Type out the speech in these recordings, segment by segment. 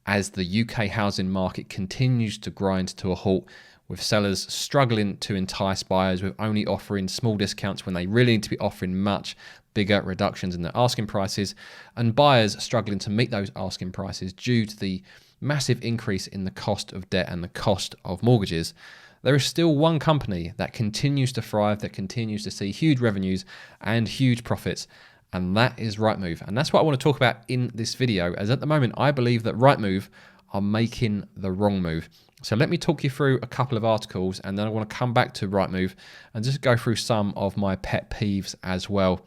as the UK housing market continues to grind to a halt, with sellers struggling to entice buyers with only offering small discounts when they really need to be offering much bigger reductions in their asking prices, and buyers struggling to meet those asking prices due to the massive increase in the cost of debt and the cost of mortgages. There is still one company that continues to thrive, that continues to see huge revenues and huge profits, and that is Rightmove. And that's what I want to talk about in this video, as at the moment I believe that Rightmove are making the wrong move. So let me talk you through a couple of articles, and then I want to come back to Rightmove and just go through some of my pet peeves as well.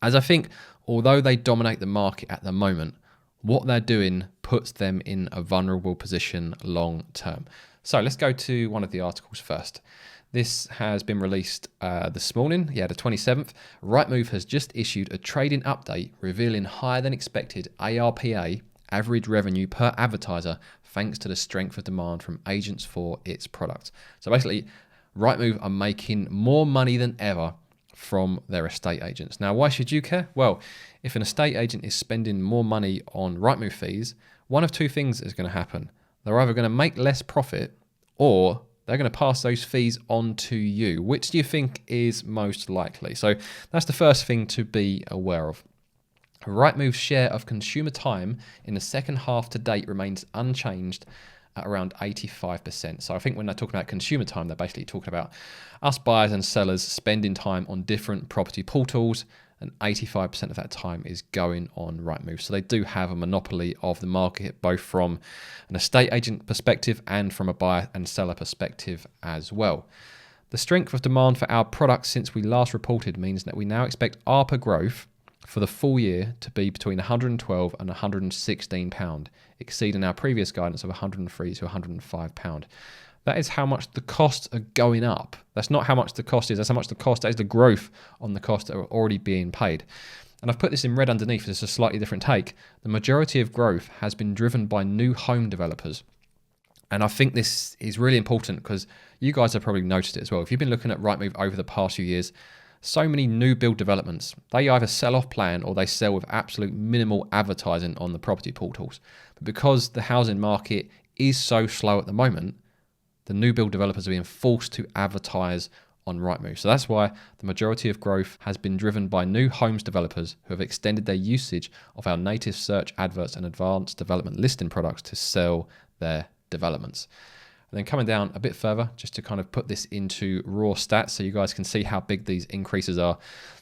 As I think, although they dominate the market at the moment, what they're doing puts them in a vulnerable position long term. So let's go to one of the articles first. This has been released this morning, the 27th. Rightmove has just issued a trading update revealing higher than expected ARPA, average revenue per advertiser, thanks to the strength of demand from agents for its product. So basically, Rightmove are making more money than ever from their estate agents. Now, why should you care? Well, if an estate agent is spending more money on Rightmove fees, one of two things is going to happen. They're either going to make less profit, or they're going to pass those fees on to you. Which do you think is most likely? So that's the first thing to be aware of. Rightmove's share of consumer time in the second half to date remains unchanged at around 85%. So I think when they're talking about consumer time, they're basically talking about us buyers and sellers spending time on different property portals, and 85% of that time is going on Rightmove. So they do have a monopoly of the market, both from an estate agent perspective and from a buyer and seller perspective as well. The strength of demand for our products since we last reported means that we now expect ARPA growth for the full year to be between £112 and £116, exceeding our previous guidance of £103 to £105. That is how much the costs are going up. That's not how much the cost is, that's how much the cost, that is the growth on the costs that are already being paid. And I've put this in red underneath, it's a slightly different take. The majority of growth has been driven by new home developers. And I think this is really important because you guys have probably noticed it as well. If you've been looking at Rightmove over the past few years, so many new build developments, they either sell off plan or they sell with absolute minimal advertising on the property portals. But because the housing market is so slow at the moment, the new build developers are being forced to advertise on Rightmove. So that's why the majority of growth has been driven by new homes developers who have extended their usage of our native search adverts and advanced development listing products to sell their developments. And then coming down a bit further, just to kind of put this into raw stats so you guys can see how big these increases are.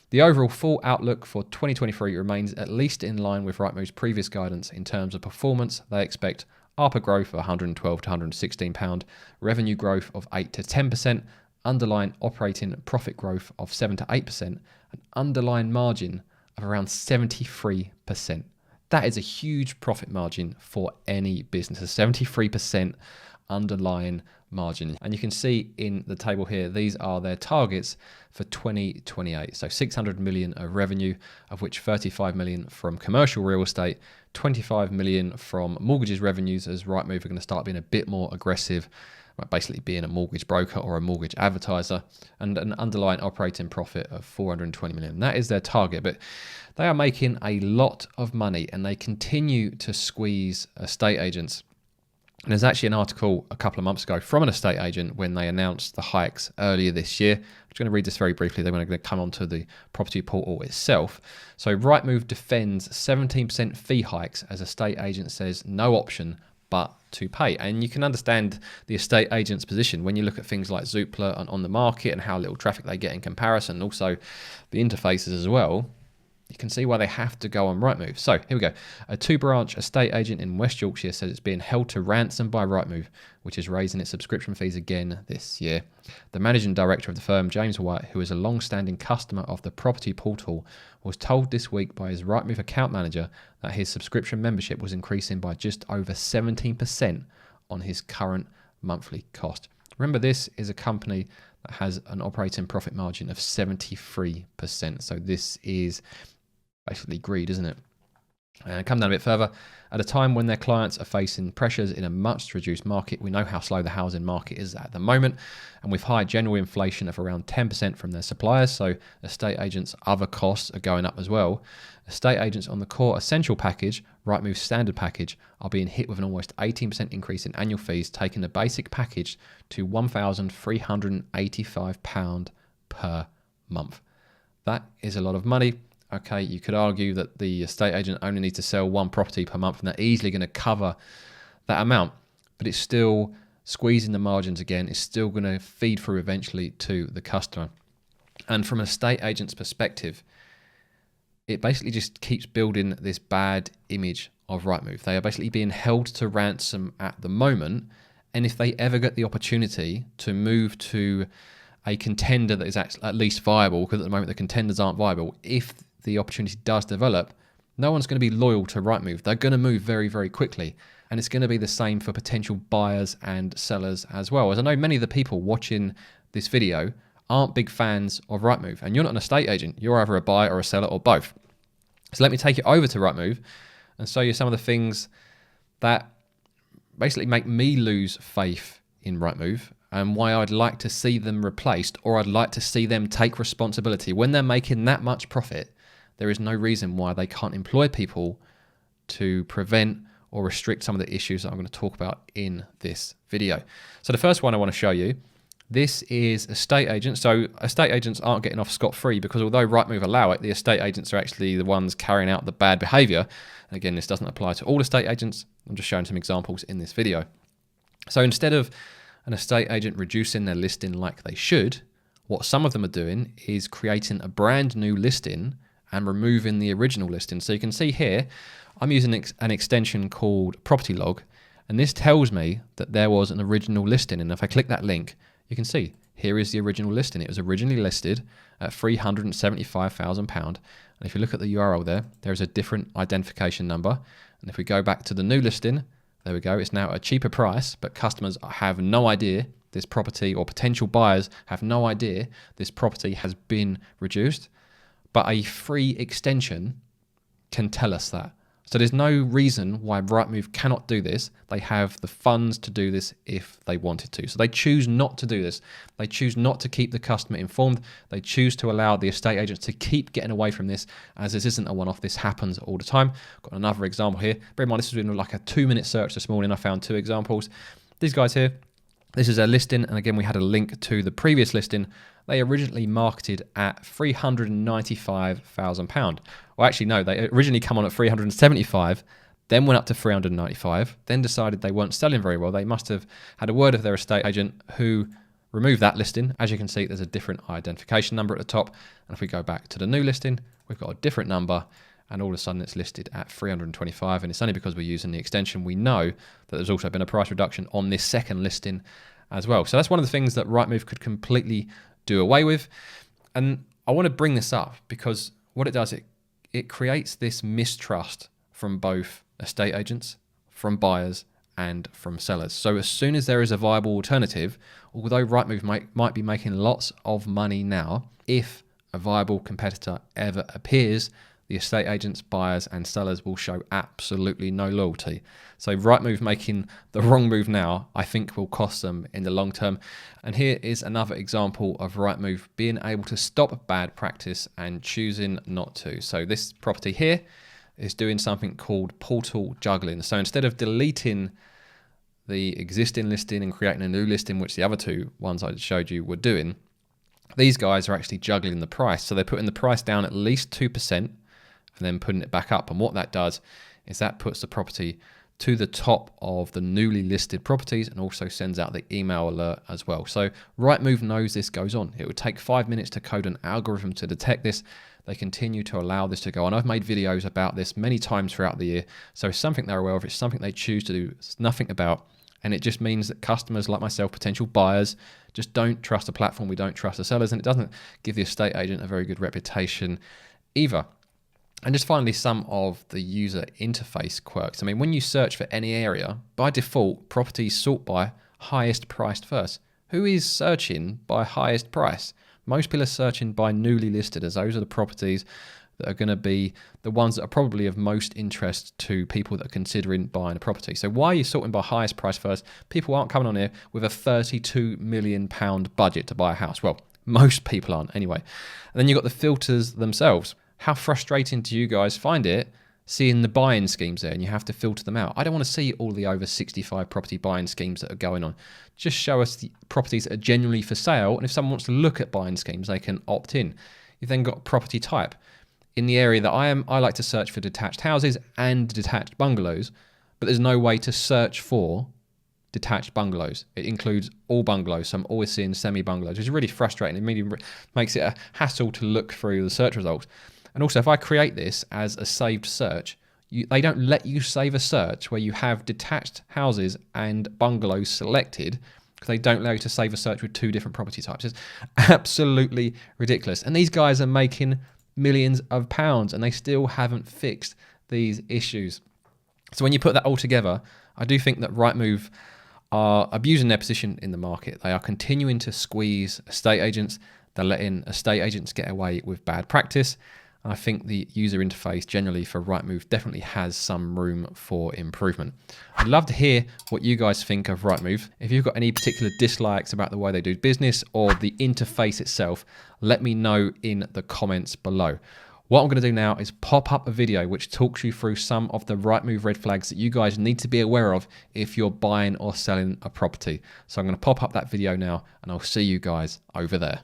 The overall full outlook for 2023 remains at least in line with Rightmove's previous guidance in terms of performance. They expect ARPA growth of £112 to £116, revenue growth of 8 to 10%, underlying operating profit growth of 7 to 8%, and underlying margin of around 73%. That is a huge profit margin for any business, a 73% underlying margin. And you can see in the table here, these are their targets for 2028. So 600 million of revenue, of which 35 million from commercial real estate, 25 million from mortgages revenues, as Rightmove are going to start being a bit more aggressive, basically being a mortgage broker or a mortgage advertiser, and an underlying operating profit of 420 million. That is their target, but they are making a lot of money and they continue to squeeze estate agents. And there's actually an article a couple of months ago from an estate agent when they announced the hikes earlier this year. I'm just going to read this very briefly. They're going to come onto the property portal itself. So Rightmove defends 17% fee hikes as estate agent says no option but to pay. And you can understand the estate agent's position when you look at things like Zoopla and on the market and how little traffic they get in comparison, and also the interfaces as well. You can see why they have to go on Rightmove. So here we go. A 2-branch estate agent in West Yorkshire says it's being held to ransom by Rightmove, which is raising its subscription fees again this year. The managing director of the firm, James White, who is a long-standing customer of the property portal, was told this week by his Rightmove account manager that his subscription membership was increasing by just over 17% on his current monthly cost. Remember, this is a company that has an operating profit margin of 73%. So this is basically greed, isn't it? And come down a bit further. At a time when their clients are facing pressures in a much reduced market, we know how slow the housing market is at the moment, and with high general inflation of around 10% from their suppliers, so estate agents' other costs are going up as well. Estate agents on the core essential package Rightmove's standard package are being hit with an almost 18% increase in annual fees, taking the basic package to £1,385 per month. That is a lot of money. Okay, you could argue that the estate agent only needs to sell one property per month and they're easily going to cover that amount, but it's still squeezing the margins again. It's still going to feed through eventually to the customer. And from an estate agent's perspective, it basically just keeps building this bad image of Rightmove. They are basically being held to ransom at the moment, and if they ever get the opportunity to move to a contender that is at least viable, because at the moment the contenders aren't viable, if the opportunity does develop, no one's going to be loyal to Rightmove. They're going to move very, very quickly. And it's going to be the same for potential buyers and sellers as well. As I know many of the people watching this video aren't big fans of Rightmove, and you're not an estate agent. You're either a buyer or a seller or both. So let me take you over to Rightmove and show you some of the things that basically make me lose faith in Rightmove and why I'd like to see them replaced, or I'd like to see them take responsibility. When they're making that much profit, there is no reason why they can't employ people to prevent or restrict some of the issues that I'm going to talk about in this video. So the first one I want to show you, this is estate agents. So estate agents aren't getting off scot-free, because although Rightmove allow it, the estate agents are actually the ones carrying out the bad behavior. And again, this doesn't apply to all estate agents. I'm just showing some examples in this video. So instead of an estate agent reducing their listing like they should, what some of them are doing is creating a brand new listing and removing the original listing. So you can see here, I'm using an extension called Property Log, and this tells me that there was an original listing. And if I click that link, you can see here is the original listing. It was originally listed at £375,000. And if you look at the URL there, there's a different identification number. And if we go back to the new listing, there we go. It's now at a cheaper price, but customers have no idea this property, or potential buyers have no idea this property has been reduced. But a free extension can tell us that. So there's no reason why Rightmove cannot do this. They have the funds to do this if they wanted to. So they choose not to do this. They choose not to keep the customer informed. They choose to allow the estate agents to keep getting away from this, as this isn't a one-off. This happens all the time. Got another example here. Bear in mind, this was in like a 2-minute search this morning. I found 2 examples. These guys here, this is a listing. And again, we had a link to the previous listing. They originally marketed at £395,000. Well, actually, no, they originally come on at 375, then went up to 395, then decided they weren't selling very well. They must have had a word of their estate agent, who removed that listing. As you can see, there's a different identification number at the top. And if we go back to the new listing, we've got a different number, and all of a sudden it's listed at 325. And it's only because we're using the extension we know that there's also been a price reduction on this second listing as well. So that's one of the things that Rightmove could completely do away with. And I want to bring this up because what it does, it creates this mistrust from both estate agents, from buyers, and from sellers. So as soon as there is a viable alternative, although Rightmove might be making lots of money now, if a viable competitor ever appears, the estate agents, buyers, and sellers will show absolutely no loyalty. So Rightmove making the wrong move now, I think, will cost them in the long term. And here is another example of Rightmove being able to stop bad practice and choosing not to. So this property here is doing something called portal juggling. So instead of deleting the existing listing and creating a new listing, which the other 2 ones I showed you were doing, these guys are actually juggling the price. So they're putting the price down at least 2%, and then putting it back up. And what that does is that puts the property to the top of the newly listed properties, and also sends out the email alert as well. So Rightmove knows this goes on. It would take 5 minutes to code an algorithm to detect this. They continue to allow this to go on. I've made videos about this many times throughout the year. So it's something they're aware of. It's something they choose to do. It's nothing about. And it just means that customers like myself, potential buyers, just don't trust the platform. We don't trust the sellers. And it doesn't give the estate agent a very good reputation either. And just finally, some of the user interface quirks. I mean, when you search for any area, by default, properties sort by highest priced first. Who is searching by highest price? Most people are searching by newly listed, as those are the properties that are going to be the ones that are probably of most interest to people that are considering buying a property. So why are you sorting by highest price first? People aren't coming on here with a £32 million budget to buy a house. Well, most people aren't anyway. And then you've got the filters themselves. How frustrating do you guys find it seeing the buying schemes there and you have to filter them out. I don't want to see all the over 65 property buying schemes that are going on. Just show us the properties that are genuinely for sale, and if someone wants to look at buying schemes, they can opt in. You've then got property type. In the area that I am, I like to search for detached houses and detached bungalows, but there's no way to search for detached bungalows. It includes all bungalows, so I'm always seeing semi-bungalows, which is really frustrating. It really makes it a hassle to look through the search results. And also, if I create this as a saved search, they don't let you save a search where you have detached houses and bungalows selected, because they don't allow you to save a search with 2 different property types. It's absolutely ridiculous. And these guys are making millions of pounds and they still haven't fixed these issues. So when you put that all together, I do think that Rightmove are abusing their position in the market. They are continuing to squeeze estate agents. They're letting estate agents get away with bad practice. I think the user interface generally for Rightmove definitely has some room for improvement. I'd love to hear what you guys think of Rightmove. If you've got any particular dislikes about the way they do business or the interface itself, let me know in the comments below. What I'm going to do now is pop up a video which talks you through some of the Rightmove red flags that you guys need to be aware of if you're buying or selling a property. So I'm going to pop up that video now and I'll see you guys over there.